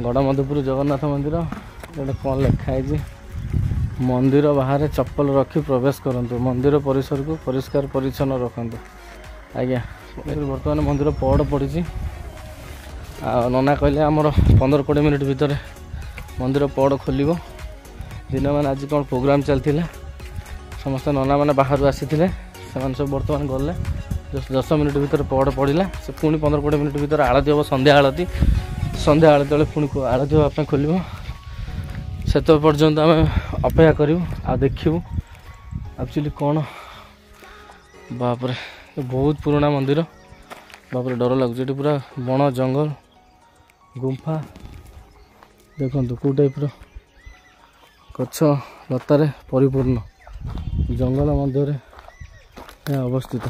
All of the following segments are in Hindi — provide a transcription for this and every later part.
गड़मधुपुर जगन्नाथ मंदिर गोटे कौन लिखाई मंदिर बाहर चप्पल रखी प्रवेश करंतु मंदिर परिसर को परिष्कार परिच्छन्न रखंतु। आज्ञा बर्तमान मंदिर पहड़ पड़ी नना कहले आमर 15-20 मिनिट भितर मंदिर पहड़ खोल दिन मान आज कौन प्रोग्राम चलता समस्त नना मैंने बाहर आसी सब बर्तमान गले 10 मिनिट भितर पहड़ पड़ा से पुणी 15-20 मिनिट भितर आलती हम संध्या आलती बेले पुणी आलती हाँपी खोल से पर्यंत आम अपेक्षा करूँ आ देखू एक्चुअली कौन बापरे बहुत पुराना मंदिर बापरे डर लगुच पूरा बण जंगल गुंफा देखो कौ टाइप गछ लतार परिपूर्ण जंगल मध्य अवस्थित।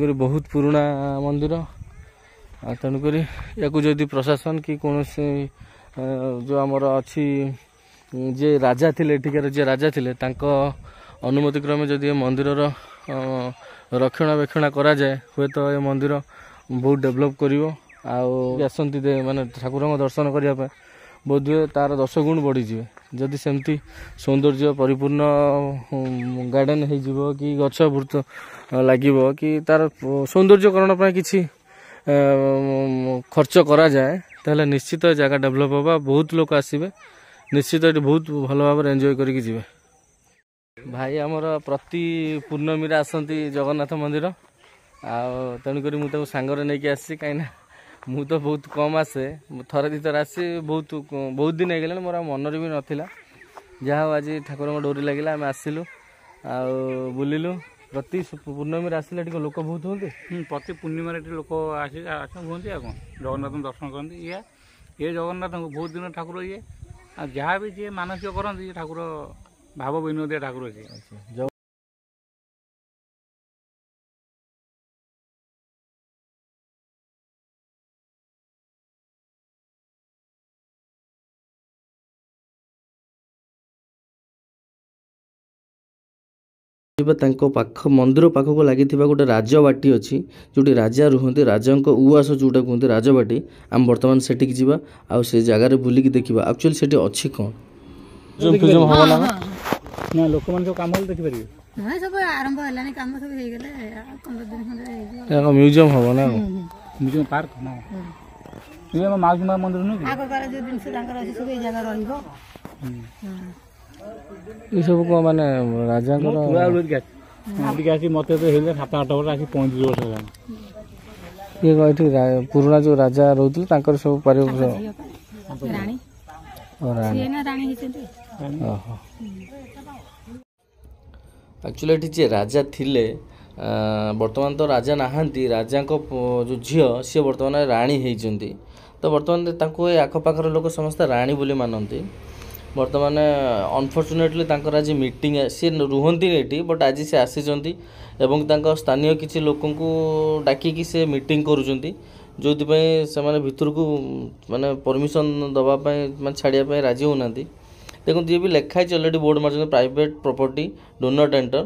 तेणुक बहुत पुराणा मंदिर तेणुक या जदि प्रशासन कि कौन जो आमर अच्छी जे राजा थिले एठिकार जे राजा थिले तांको अनुमति क्रमे जदि मंदिर रक्षणाबेक्षण करा जाए हुए तो ये मंदिर बहुत डेभलप करिवो आसती माने ठाकुर दर्शन करने बोध हुए तार 10 गुण बढ़ी जाए जदि सेमती सौंदर्य परिपूर्ण गार्डन हो कि गछ बृत लगे कि तार सौंदर्यकरण किसी खर्च करा जाए ताहले निश्चित जगह डेभलप होगा बहुत लोग आसबे निश्चित ये बहुत भल भाव एंजॉय करके जिवे भाई आमर प्रति पूर्णमी आसती जगन्नाथ मंदिर तेणुक मुझे सांगर नहीं आसी कहीं मु तो बहुत कम आसे थरे दी थर आसी बहुत दिन हो गला मोर मनर भी नाला जहाँ आज ठाकुर डोरी लगे आम आसिलु बुलिलु प्रति पूर्णमी आसिले लोक बहुत होते प्रति पूर्णिम लोक आसी हमें जगन्नाथ दर्शन करते ये जगन्नाथ बहुत दिन ठाकुर ये जहाँ भी जी मानसिक करते ठाकुर भाव विनोदिया ठाकुर सी पाख मंदिर पाखक लगी गोटे राजबाटी अच्छी जो राजा रुहति राजा उआस जोटा कहते राजबाटी आम बर्तमान से जावा आ से जगार बुलिकी देखा एक्चुअली से अच्छी कौन ना लोक मैंने कम देखिपारे सब आरंभ है कम सब हो गले 15 दिन खंडे म्यूजियम हम ना म्यूजियम पार्क ना ये माउसी माँ मंदिर नुह आग कार जो जिन सब जगह रहिबो ये सब को माने राजा आसी मत तो 7-8 वर्ष आसी 35 वर्ष है ये पुराना जो राजा रोते सब रानी एक्चुअली ये जे राजा थिले बर्तमान तो राजा नहांती राजा को जो झील सी बर्तमान राणी होती तो बर्तमान आखपाखर लोक समस्त राणी बोली मानती बर्तमान अनफर्चुनेटली आज मीटिंग सी रुहती ये बट आज सी आसी स्थानीय किसी लोक डाकिकी से मीटिंग करुँच जो से भितर को माने परमिशन दवापाई मैं छाड़ियापाई राजी होना देखो ये भी लिखाई already board March private property do not enter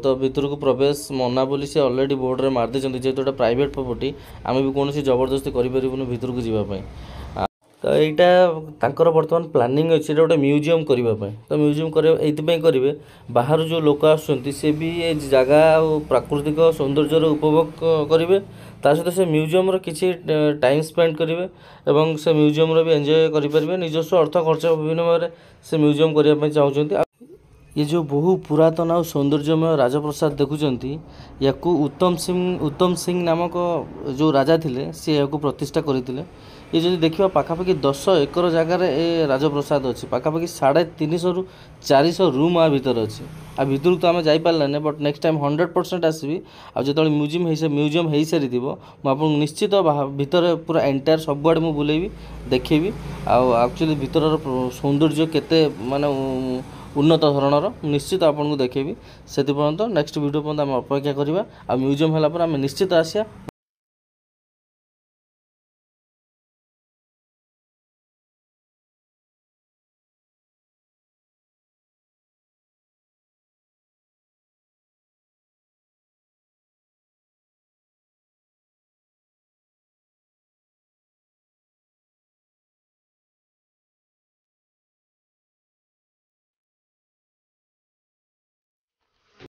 तो भितर को प्रवेश मना बोली से अलरेडी बोर्ड रे मार देछंती जेतो प्राइवेट प्रॉपर्टी आम भी कौन जबरदस्ती करें भितर को जावाई तो यहाँ बर्तमान प्लानिंग अच्छे गोटे म्यूजियम करने तो म्यूजियम करेंगे बाहर जो लोक आसुँच सी भी ये जगह प्राकृतिक सौंदर्य उपभोग करेंगे ता सहित से म्यूजियम किसी टाइम स्पेंड करेंगे एवं से म्यूजियम भी एंजॉय करेंगे निजस्व अर्थ खर्च विनिमय से म्यूजियम करने चाहते ये जो बहु पुरातन और सौंदर्यमय राजप्रसाद देखुंत या उत्तम सिंह नामक जो राजा थे सी या प्रतिष्ठा करते ये जो देखा पाखापाखि 10 एकर जगार ए राजप्रसाद अच्छी पाखापाखि 350 ରୁ 400 रूम आ भीतर अच्छी आ भीतर तो आम जापारे बट नेक्स्ट टाइम 100% आसबि आ जो म्यूजियम हो सारी मुझे निश्चित भीतर पूरा एंटायर सबुआड़े मुझे बुलेबी देखेबी आक्चुअली भीतर सौंदर्य केते माने उन्नत धरणर निश्चित आपको देखेबी से पर्यंत नेक्स्ट वीडियो पर्यंत आम अपेक्षा करवा आ म्यूजियम होला पर आम निश्चित आसिया।